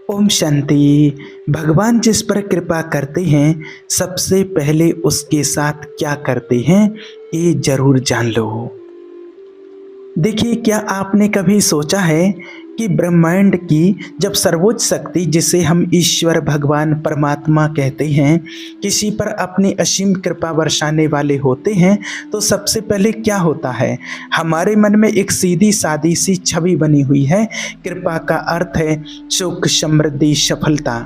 ओम शांति। भगवान जिस पर कृपा करते हैं सबसे पहले उसके साथ क्या करते हैं ये जरूर जान लो। देखिए, क्या आपने कभी सोचा है कि ब्रह्मांड की जब सर्वोच्च शक्ति, जिसे हम ईश्वर, भगवान, परमात्मा कहते हैं, किसी पर अपनी असीम कृपा बरसाने वाले होते हैं तो सबसे पहले क्या होता है? हमारे मन में एक सीधी सादी सी छवि बनी हुई है। कृपा का अर्थ है सुख, समृद्धि, सफलता।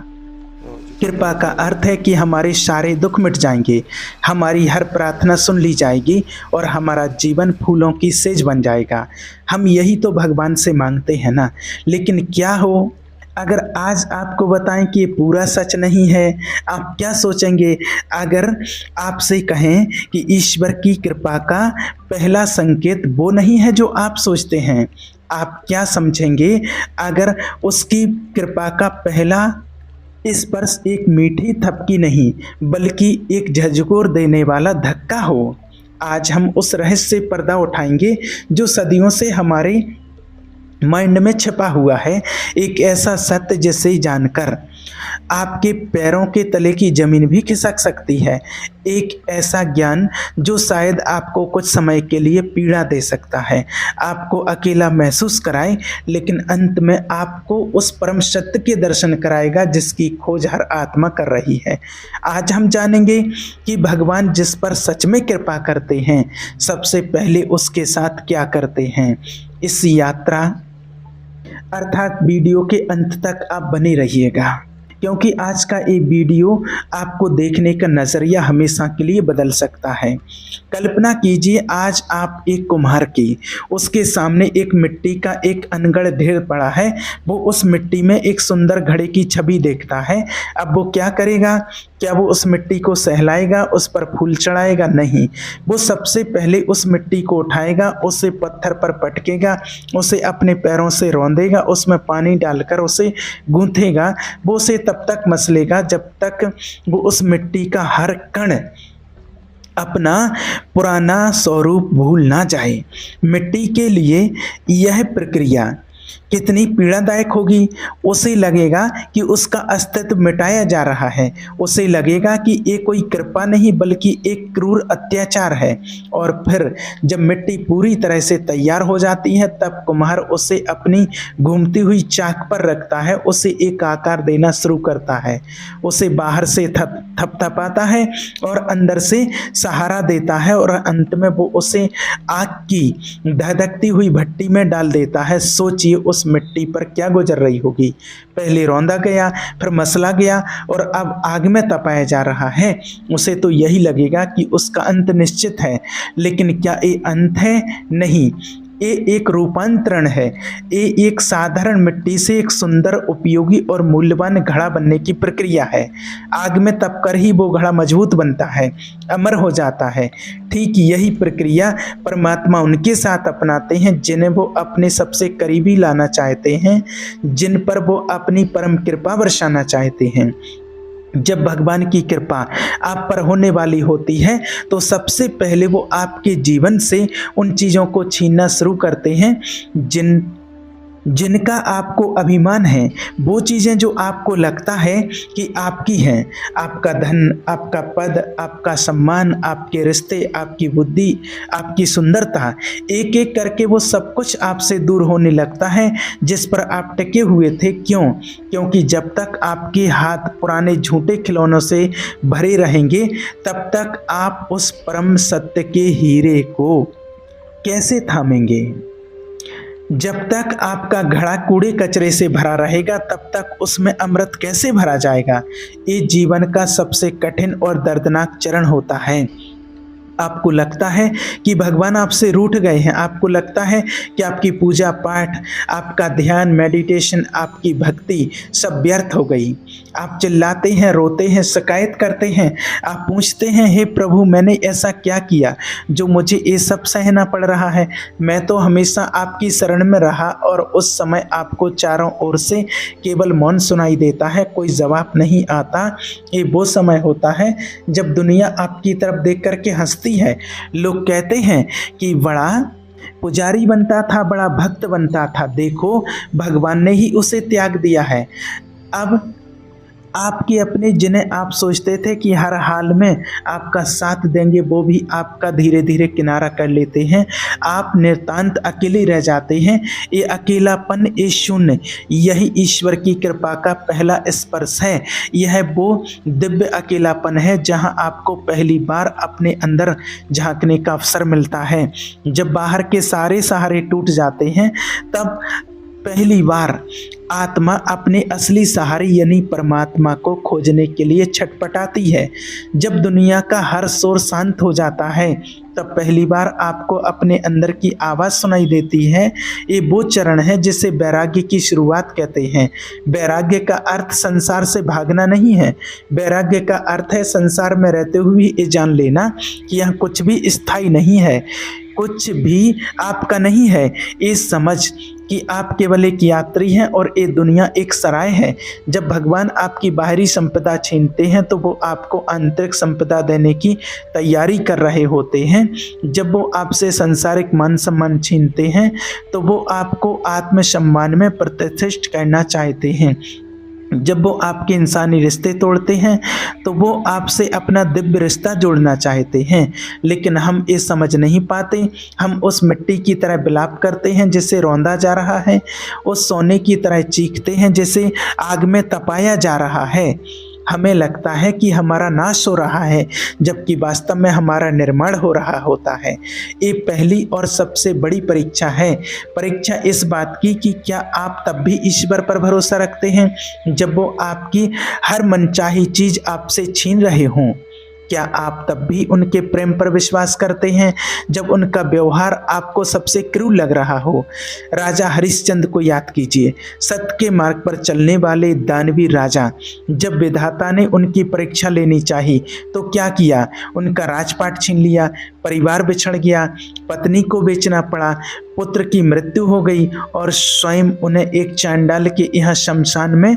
कृपा का अर्थ है कि हमारे सारे दुख मिट जाएंगे, हमारी हर प्रार्थना सुन ली जाएगी और हमारा जीवन फूलों की सेज बन जाएगा। हम यही तो भगवान से मांगते हैं ना। लेकिन क्या हो अगर आज आपको बताएं कि ये पूरा सच नहीं है? आप क्या सोचेंगे अगर आपसे कहें कि ईश्वर की कृपा का पहला संकेत वो नहीं है जो आप सोचते हैं? आप क्या समझेंगे अगर उसकी कृपा का पहला स्पर्श एक मीठी थपकी नहीं बल्कि एक झकझोर देने वाला धक्का हो? आज हम उस रहस्य से पर्दा उठाएंगे जो सदियों से हमारे माइंड में छिपा हुआ है। एक ऐसा सत्य जिसे जानकर आपके पैरों के तले की जमीन भी खिसक सकती है। एक ऐसा ज्ञान जो शायद आपको कुछ समय के लिए पीड़ा दे सकता है, आपको अकेला महसूस कराए, लेकिन अंत में आपको उस परम सत्य के दर्शन कराएगा जिसकी खोज हर आत्मा कर रही है। आज हम जानेंगे कि भगवान जिस पर सच में कृपा करते हैं सबसे पहले उसके साथ क्या करते हैं। इस यात्रा अर्थात वीडियो के अंत तक आप बने रहिएगा, क्योंकि आज का ये वीडियो आपको देखने का नज़रिया हमेशा के लिए बदल सकता है। कल्पना कीजिए, आज आप एक कुम्हार की, उसके सामने एक मिट्टी का एक अनगढ़ ढेर पड़ा है। वो उस मिट्टी में एक सुंदर घड़े की छवि देखता है। अब वो क्या करेगा? क्या वो उस मिट्टी को सहलाएगा, उस पर फूल चढ़ाएगा? नहीं, वो सबसे पहले उस मिट्टी को उठाएगा, उसे पत्थर पर पटकेगा, उसे अपने पैरों से रौंदेगा, उसमें पानी डालकर उसे गूंथेगा। वो उसे तब तक मसलेगा जब तक वो उस मिट्टी का हर कण अपना पुराना स्वरूप भूल ना जाए। मिट्टी के लिए यह प्रक्रिया कितनी पीड़ादायक होगी। उसे लगेगा कि उसका अस्तित्व मिटाया जा रहा है, उसे लगेगा कि ये कोई कृपा नहीं बल्कि एक क्रूर अत्याचार है। और फिर जब मिट्टी पूरी तरह से तैयार हो जाती है तब कुम्हार उसे अपनी घूमती हुई चाक पर रखता है, उसे एक आकार देना शुरू करता है, उसे बाहर से थपथपाता है और अंदर से सहारा देता है और अंत में वो उसे आग की धधकती हुई भट्टी में डाल देता है। सोचिए उस मिट्टी पर क्या गुजर रही होगी। पहले रौंदा गया, फिर मसला गया और अब आग में तपाया जा रहा है। उसे तो यही लगेगा कि उसका अंत निश्चित है, लेकिन क्या ये अंत है? नहीं, ये एक रूपांतरण है। ये एक साधारण मिट्टी से एक सुंदर, उपयोगी और मूल्यवान घड़ा बनने की प्रक्रिया है। आग में तपकर ही वो घड़ा मजबूत बनता है, अमर हो जाता है। ठीक यही प्रक्रिया परमात्मा उनके साथ अपनाते हैं जिन्हें वो अपने सबसे करीबी लाना चाहते हैं, जिन पर वो अपनी परम कृपा बरसाना चाहते हैं। जब भगवान की कृपा आप पर होने वाली होती है तो सबसे पहले वो आपके जीवन से उन चीज़ों को छीनना शुरू करते हैं जिनका आपको अभिमान है। वो चीज़ें जो आपको लगता है कि आपकी हैं, आपका धन, आपका पद, आपका सम्मान, आपके रिश्ते, आपकी बुद्धि, आपकी सुंदरता, एक एक करके वो सब कुछ आपसे दूर होने लगता है जिस पर आप टिके हुए थे। क्यों? क्योंकि जब तक आपके हाथ पुराने झूठे खिलौनों से भरे रहेंगे तब तक आप उस परम सत्य के हीरे को कैसे थामेंगे? जब तक आपका घड़ा कूड़े कचरे से भरा रहेगा तब तक उसमें अमृत कैसे भरा जाएगा? ये जीवन का सबसे कठिन और दर्दनाक चरण होता है। आपको लगता है कि भगवान आपसे रूठ गए हैं, आपको लगता है कि आपकी पूजा पाठ, आपका ध्यान, मेडिटेशन, आपकी भक्ति सब व्यर्थ हो गई। आप चिल्लाते हैं, रोते हैं, शिकायत करते हैं, आप पूछते हैं, हे प्रभु मैंने ऐसा क्या किया जो मुझे ये सब सहना पड़ रहा है? मैं तो हमेशा आपकी शरण में रहा। और उस समय आपको चारों ओर से केवल मौन सुनाई देता है, कोई जवाब नहीं आता। ये वो समय होता है जब दुनिया आपकी तरफ देख करके हंसती है। लोग कहते हैं कि बड़ा पुजारी बनता था, बड़ा भक्त बनता था, देखो भगवान ने ही उसे त्याग दिया है। अब आपके अपने, जिन्हें आप सोचते थे कि हर हाल में आपका साथ देंगे, वो भी आपका धीरे धीरे किनारा कर लेते हैं। आप नितांत अकेले रह जाते हैं। ये अकेलापन, ये शून्य, यही ईश्वर की कृपा का पहला स्पर्श है। यह वो दिव्य अकेलापन है जहां आपको पहली बार अपने अंदर झांकने का अवसर मिलता है। जब बाहर के सारे सहारे टूट जाते हैं, तब पहली बार आत्मा अपने असली सहारे यानी परमात्मा को खोजने के लिए छटपटाती है। जब दुनिया का हर शोर शांत हो जाता है, तब पहली बार आपको अपने अंदर की आवाज़ सुनाई देती है। ये वो चरण है जिसे वैराग्य की शुरुआत कहते हैं। वैराग्य का अर्थ संसार से भागना नहीं है। वैराग्य का अर्थ है संसार में रहते हुए ये जान लेना कि यहाँ कुछ भी स्थायी नहीं है, कुछ भी आपका नहीं है। ये समझ कि आप केवल एक यात्री हैं और ये दुनिया एक सराय है। जब भगवान आपकी बाहरी संपदा छीनते हैं, तो वो आपको आंतरिक संपदा देने की तैयारी कर रहे होते हैं। जब वो आपसे सांसारिक मान सम्मान छीनते हैं, तो वो आपको आत्मसम्मान में प्रतिष्ठित करना चाहते हैं। जब वो आपके इंसानी रिश्ते तोड़ते हैं, तो वो आपसे अपना दिव्य रिश्ता जोड़ना चाहते हैं। लेकिन हम ये समझ नहीं पाते। हम उस मिट्टी की तरह विलाप करते हैं जिसे रौंदा जा रहा है, उस सोने की तरह चीखते हैं जिसे आग में तपाया जा रहा है। हमें लगता है कि हमारा नाश हो रहा है, जबकि वास्तव में हमारा निर्माण हो रहा होता है। ये पहली और सबसे बड़ी परीक्षा है। परीक्षा इस बात की कि क्या आप तब भी ईश्वर पर भरोसा रखते हैं जब वो आपकी हर मनचाही चीज आपसे छीन रहे हों। क्या आप तब भी उनके प्रेम पर विश्वास करते हैं जब उनका व्यवहार आपको सबसे क्रूर लग रहा हो। राजा हरिश्चंद्र को याद कीजिए, सत्य के मार्ग पर चलने वाले दानवी राजा। जब विधाता ने उनकी परीक्षा लेनी चाहिए तो क्या किया? उनका राजपाट छीन लिया, परिवार बिछड़ गया, पत्नी को बेचना पड़ा, पुत्र की मृत्यु हो गई और स्वयं उन्हें एक चांडाल के यहाँ शमशान में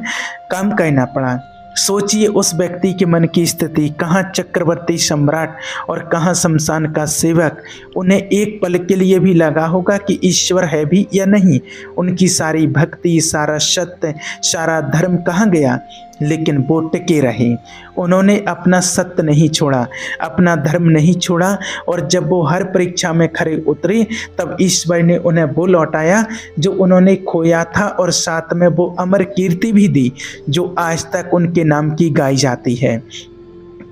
काम करना पड़ा। सोचिए उस व्यक्ति के मन की स्थिति, कहाँ चक्रवर्ती सम्राट और कहाँ शमशान का सेवक। उन्हें एक पल के लिए भी लगा होगा कि ईश्वर है भी या नहीं। उनकी सारी भक्ति, सारा सत्य, सारा धर्म कहाँ गया? लेकिन वो टिके रहे। उन्होंने अपना सत्य नहीं छोड़ा, अपना धर्म नहीं छोड़ा। और जब वो हर परीक्षा में खरे उतरे, तब ईश्वर ने उन्हें वो लौटाया जो उन्होंने खोया था, और साथ में वो अमर कीर्ति भी दी जो आज तक उनके नाम की गाई जाती है।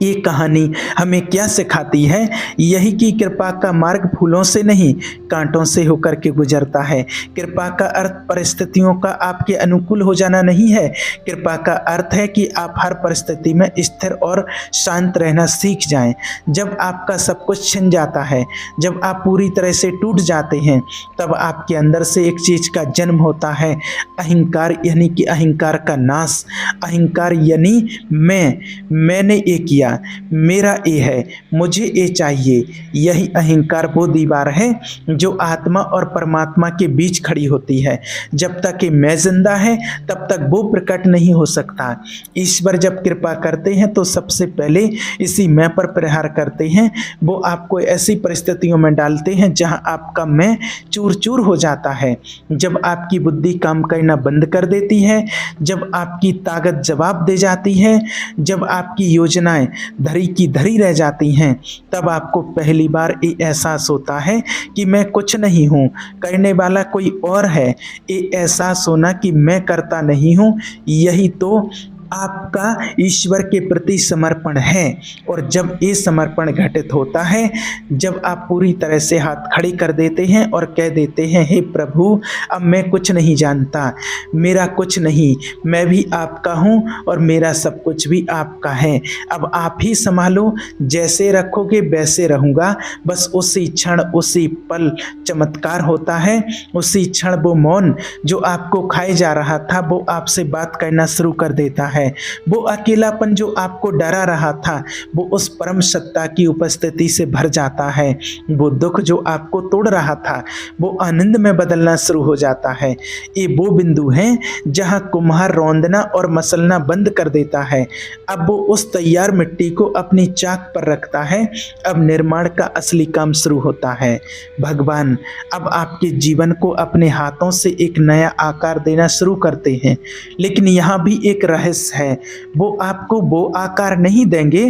ये कहानी हमें क्या सिखाती है? यही कि कृपा का मार्ग फूलों से नहीं, कांटों से होकर के गुजरता है। कृपा का अर्थ परिस्थितियों का आपके अनुकूल हो जाना नहीं है। कृपा का अर्थ है कि आप हर परिस्थिति में स्थिर और शांत रहना सीख जाएं। जब आपका सब कुछ छिन जाता है, जब आप पूरी तरह से टूट जाते हैं, तब आपके अंदर से एक चीज का जन्म होता है, अहंकार, यानी कि अहंकार का नाश। अहंकार यानी मैंने ये किया, मेरा ये है, मुझे ये चाहिए। यही अहंकार वो दीवार है जो आत्मा और परमात्मा के बीच खड़ी होती है। जब तक कि मैं जिंदा है, तब तक वो प्रकट नहीं हो सकता। ईश्वर जब कृपा करते हैं तो सबसे पहले इसी मैं पर प्रहार करते हैं। वो आपको ऐसी परिस्थितियों में डालते हैं जहां आपका मैं चूर चूर हो जाता है। जब आपकी बुद्धि काम करना बंद कर देती है, जब आपकी ताकत जवाब दे जाती है, जब आपकी योजनाएं धरी की धरी रह जाती हैं, तब आपको पहली बार ये एहसास होता है कि मैं कुछ नहीं हूँ, करने वाला कोई और है। ये एहसास होना कि मैं करता नहीं हूँ, यही तो आपका ईश्वर के प्रति समर्पण है। और जब ये समर्पण घटित होता है, जब आप पूरी तरह से हाथ खड़े कर देते हैं और कह देते हैं, हे प्रभु, अब मैं कुछ नहीं जानता, मेरा कुछ नहीं, मैं भी आपका हूँ और मेरा सब कुछ भी आपका है। अब आप ही संभालो, जैसे रखोगे वैसे रहूँगा। बस उसी क्षण, उसी पल चमत्कार होता है। उसी क्षण वो मौन जो आपको खाए जा रहा था, वो आपसे बात करना शुरू कर देता है। है। वो अकेलापन जो आपको डरा रहा था वो उस परम सत्ता की उपस्थिति से भर जाता है। वो दुख जो आपको तोड़ रहा था वो आनंद में बदलना शुरू हो जाता है। ये वो बिंदु है जहाँ कुम्हार रौंदना और मसलना बंद कर देता है। अब वो उस तैयार मिट्टी को अपनी चाक पर रखता है। अब निर्माण का असली काम शुरू होता है। भगवान अब आपके जीवन को अपने हाथों से एक नया आकार देना शुरू करते हैं। लेकिन यहाँ भी एक रहस्य है, वो आपको वो आकार नहीं देंगे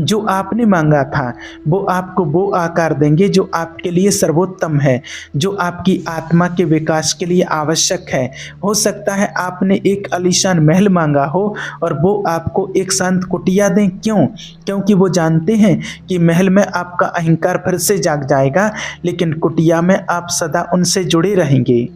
जो आपने मांगा था। वो आपको वो आकार देंगे जो आपके लिए सर्वोत्तम है, जो आपकी आत्मा के विकास के लिए आवश्यक है। हो सकता है आपने एक आलीशान महल मांगा हो और वो आपको एक शांत कुटिया दें। क्यों? क्योंकि वो जानते हैं कि महल में आपका अहंकार फिर से जाग जाएगा, लेकिन कुटिया में आप सदा उनसे जुड़े रहेंगे।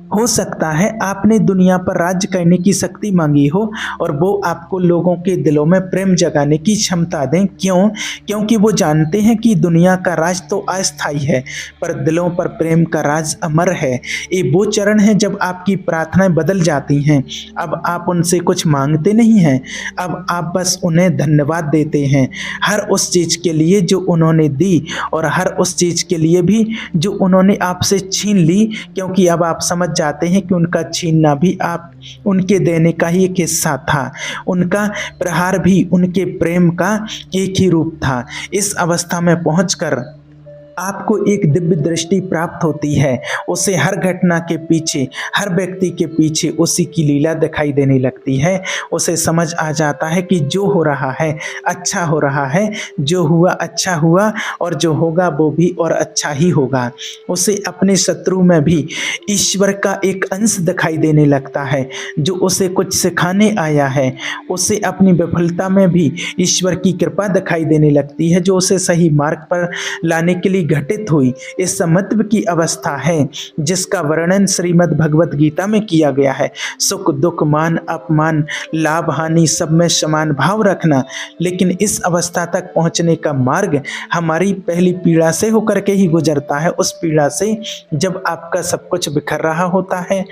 हो सकता है आपने दुनिया पर राज्य करने की शक्ति मांगी हो और वो आपको लोगों के दिलों में प्रेम जगाने की क्षमता दें। क्यों? क्योंकि वो जानते हैं कि दुनिया का राज तो अस्थायी है, पर दिलों पर प्रेम का राज अमर है। ये वो चरण है जब आपकी प्रार्थनाएं बदल जाती हैं। अब आप उनसे कुछ मांगते नहीं हैं, अब आप बस उन्हें धन्यवाद देते हैं, हर उस चीज़ के लिए जो उन्होंने दी और हर उस चीज़ के लिए भी जो उन्होंने आपसे छीन ली। क्योंकि अब आप समझ जाते हैं कि उनका छीनना भी आप उनके देने का ही एक हिस्सा था। उनका प्रहार भी उनके प्रेम का एक ही रूप था। इस अवस्था में पहुंचकर आपको एक दिव्य दृष्टि प्राप्त होती है। उसे हर घटना के पीछे, हर व्यक्ति के पीछे उसी की लीला दिखाई देने लगती है। उसे समझ आ जाता है कि जो हो रहा है अच्छा हो रहा है, जो हुआ अच्छा हुआ और जो होगा वो भी और अच्छा ही होगा। उसे अपने शत्रु में भी ईश्वर का एक अंश दिखाई देने लगता है जो उसे कुछ सिखाने आया है। उसे अपनी विफलता में भी ईश्वर की कृपा दिखाई देने लगती है जो उसे सही मार्ग पर लाने के लिए घटित हुई। इस महत्व की अवस्था है जिसका वर्णन श्रीमद् भगवत गीता में किया गया है। सुख दुख मान अपमान लाभ हानि सब में समान भाव रखना। लेकिन इस अवस्था तक पहुंचने का मार्ग हमारी पहली पीड़ा से होकर के ही गुजरता है। उस पीड़ा से जब आपका सब कुछ बिखर रहा होता है,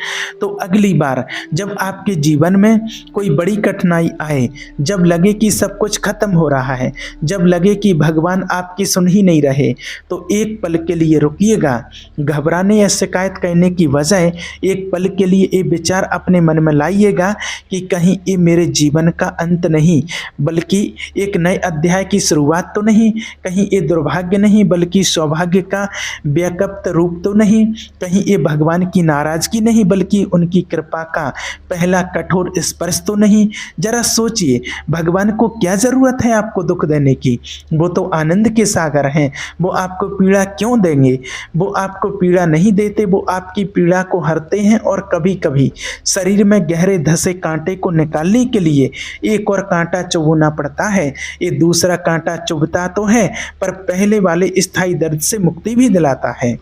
तो अगली बार जब आपके जीवन में कोई बड़ी कठिनाई आए, जब लगे कि सब कुछ खत्म हो रहा है, जब लगे कि भगवान आपकी सुन ही नहीं रहे, तो एक पल के लिए रुकिएगा। घबराने या शिकायत करने की बजाय एक पल के लिए ये विचार अपने मन में लाइएगा कि कहीं ये मेरे जीवन का अंत नहीं, बल्कि एक नए अध्याय की शुरुआत तो नहीं, कहीं ये दुर्भाग्य नहीं बल्कि सौभाग्य का व्याप्त रूप तो नहीं, कहीं ये भगवान की नाराजगी नहीं बल्कि उनकी कृपा का पहला कठोर स्पर्श तो नहीं। जरा सोचिए, भगवान को क्या जरूरत है आपको दुख देने की? वो तो आनंद के सागर हैं। वो आपको पीड़ा क्यों देंगे? वो आपको पीड़ा नहीं देते, वो आपकी पीड़ा को हरते हैं और कभी कभी शरीर में गहरे धसे कांटे को निकालने के लिए एक और कांटा चुभना पड़ता है। ये दूसरा कांटा चुभता तो है पर पहले वाले स्थायी दर्द से मुक्ति भी दिलाता है।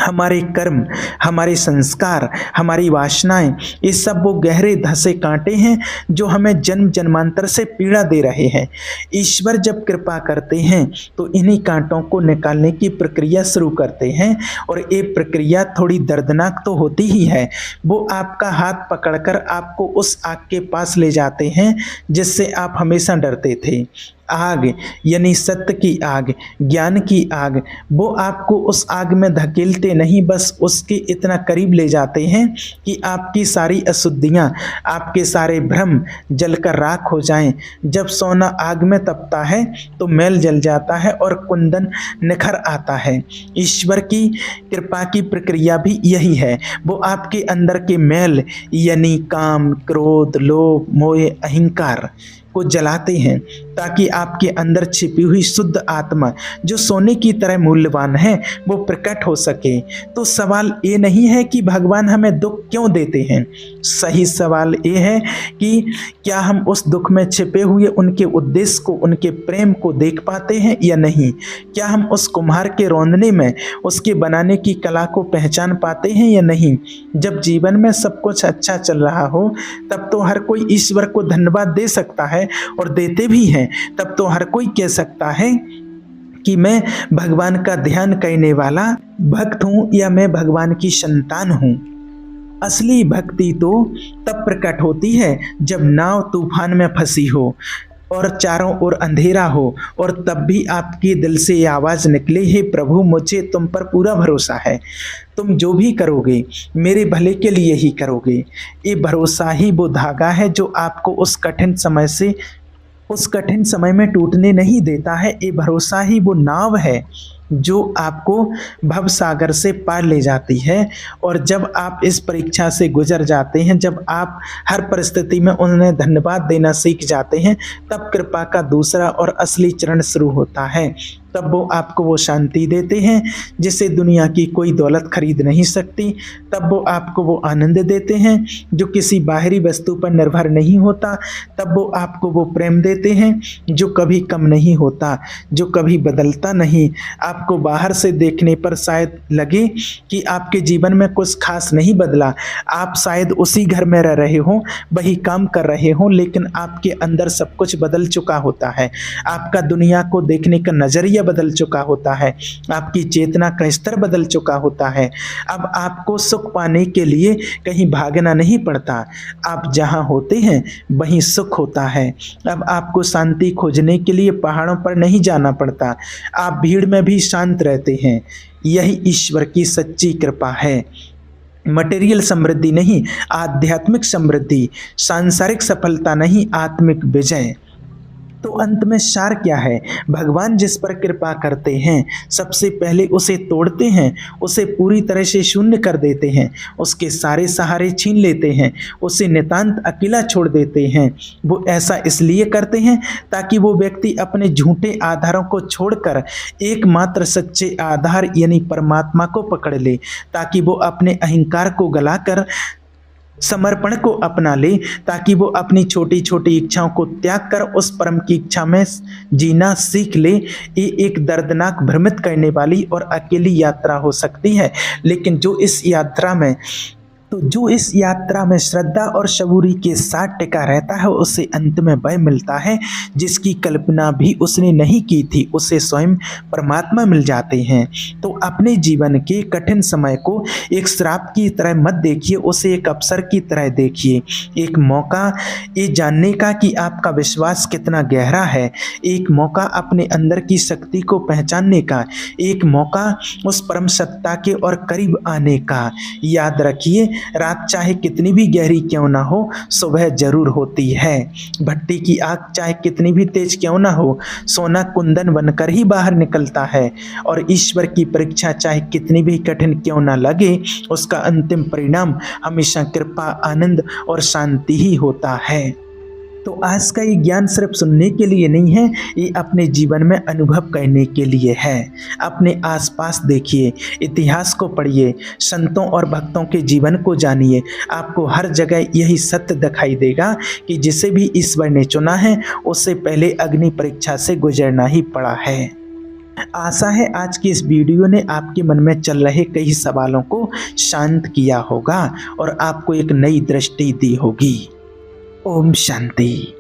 हमारे कर्म, हमारे संस्कार, हमारी वासनाएं, ये सब वो गहरे धसे कांटे हैं जो हमें जन्म जन्मांतर से पीड़ा दे रहे हैं। ईश्वर जब कृपा करते हैं तो इन्हीं कांटों को निकालने की प्रक्रिया शुरू करते हैं और ये प्रक्रिया थोड़ी दर्दनाक तो होती ही है। वो आपका हाथ पकड़कर आपको उस आग के पास ले जाते हैं जिससे आप हमेशा डरते थे। आग यानी सत्य की आग, ज्ञान की आग, वो आपको उस आग में धकेलते नहीं, बस उसके इतना करीब ले जाते हैं कि आपकी सारी अशुद्धियाँ, आपके सारे भ्रम जलकर राख हो जाएं। जब सोना आग में तपता है तो मैल जल जाता है और कुंदन निखर आता है। ईश्वर की कृपा की प्रक्रिया भी यही है। वो आपके अंदर के मैल यानी काम, क्रोध, लोभ, मोह, अहंकार को जलाते हैं ताकि आपके अंदर छिपी हुई शुद्ध आत्मा जो सोने की तरह मूल्यवान है वो प्रकट हो सके। तो सवाल ये नहीं है कि भगवान हमें दुख क्यों देते हैं, सही सवाल ये है कि क्या हम उस दुख में छिपे हुए उनके उद्देश्य को, उनके प्रेम को देख पाते हैं या नहीं? क्या हम उस कुम्हार के रौंदने में उसके बनाने की कला को पहचान पाते हैं या नहीं? जब जीवन में सब कुछ अच्छा चल रहा हो तब तो हर कोई ईश्वर को धन्यवाद दे सकता है और देते भी हैं। तब तो हर कोई कह सकता है कि मैं भगवान का ध्यान करने वाला भक्त हूँ या मैं भगवान की संतान हूँ। असली भक्ति तो तब प्रकट होती है जब नाव तूफान में फंसी हो और चारों ओर अंधेरा हो और तब भी आपके दिल से ये आवाज़ निकले, हे प्रभु मुझे तुम पर पूरा भरोसा है, तुम जो भी करोगे मेरे भले के लिए ही करोगे। ये भरोसा ही वो धागा है जो आपको उस कठिन समय में टूटने नहीं देता है। ये भरोसा ही वो नाव है जो आपको भव सागर से पार ले जाती है। और जब आप इस परीक्षा से गुजर जाते हैं, जब आप हर परिस्थिति में उन्हें धन्यवाद देना सीख जाते हैं, तब कृपा का दूसरा और असली चरण शुरू होता है। तब वो आपको वो शांति देते हैं जिसे दुनिया की कोई दौलत खरीद नहीं सकती। तब वो आपको वो आनंद देते हैं जो किसी बाहरी वस्तु पर निर्भर नहीं होता। तब वो आपको वो प्रेम देते हैं जो कभी कम नहीं होता, जो कभी बदलता नहीं। आपको बाहर से देखने पर शायद लगे कि आपके जीवन में कुछ खास नहीं बदला, आप शायद उसी घर में रह रहे हो, वही काम कर रहे हो, लेकिन आपके अंदर सब कुछ बदल चुका होता है। आपका दुनिया को देखने का नजरिया बदल चुका होता है, आपकी चेतना का स्तर बदल चुका होता है। अब आपको सुख पाने के लिए कहीं भागना नहीं पड़ता, आप जहां होते हैं वहीं सुख होता है। अब आपको शांति खोजने के लिए पहाड़ों पर नहीं जाना पड़ता, आप भीड़ में भी शांत रहते हैं। यही ईश्वर की सच्ची कृपा है। मटेरियल समृद्धि नहीं, आध्यात्मिक समृद्धि, सांसारिक सफलता नहीं, आत्मिक विजय। तो अंत में सार क्या है? भगवान जिस पर कृपा करते हैं सबसे पहले उसे तोड़ते हैं, उसे पूरी तरह से शून्य कर देते हैं, उसके सारे सहारे छीन लेते हैं, उसे नितांत अकेला छोड़ देते हैं। वो ऐसा इसलिए करते हैं ताकि वो व्यक्ति अपने झूठे आधारों को छोड़कर एकमात्र सच्चे आधार यानी परमात्मा को पकड़ ले, ताकि वो अपने अहंकार को गलाकर समर्पण को अपना ले, ताकि वो अपनी छोटी छोटी इच्छाओं को त्याग कर उस परम की इच्छा में जीना सीख ले। ये एक दर्दनाक, भ्रमित करने वाली और अकेली यात्रा हो सकती है, लेकिन जो इस यात्रा में श्रद्धा और सबूरी के साथ टिका रहता है उसे अंत में वह मिलता है जिसकी कल्पना भी उसने नहीं की थी, उसे स्वयं परमात्मा मिल जाते हैं। तो अपने जीवन के कठिन समय को एक श्राप की तरह मत देखिए, उसे एक अवसर की तरह देखिए, एक मौका ये जानने का कि आपका विश्वास कितना गहरा है, एक मौका अपने अंदर की शक्ति को पहचानने का, एक मौका उस परम सत्ता के और करीब आने का। याद रखिए, रात चाहे कितनी भी गहरी क्यों ना हो, सुबह जरूर होती है। भट्टी की आग चाहे कितनी भी तेज क्यों ना हो, सोना कुंदन बनकर ही बाहर निकलता है। और ईश्वर की परीक्षा चाहे कितनी भी कठिन क्यों ना लगे, उसका अंतिम परिणाम हमेशा कृपा, आनंद और शांति ही होता है। तो आज का ये ज्ञान सिर्फ सुनने के लिए नहीं है, ये अपने जीवन में अनुभव करने के लिए है। अपने आसपास देखिए, इतिहास को पढ़िए, संतों और भक्तों के जीवन को जानिए। आपको हर जगह यही सत्य दिखाई देगा कि जिसे भी ईश्वर ने चुना है उससे पहले अग्नि परीक्षा से गुजरना ही पड़ा है। आशा है आज की इस वीडियो ने आपके मन में चल रहे कई सवालों को शांत किया होगा और आपको एक नई दृष्टि दी होगी। ओम शांति।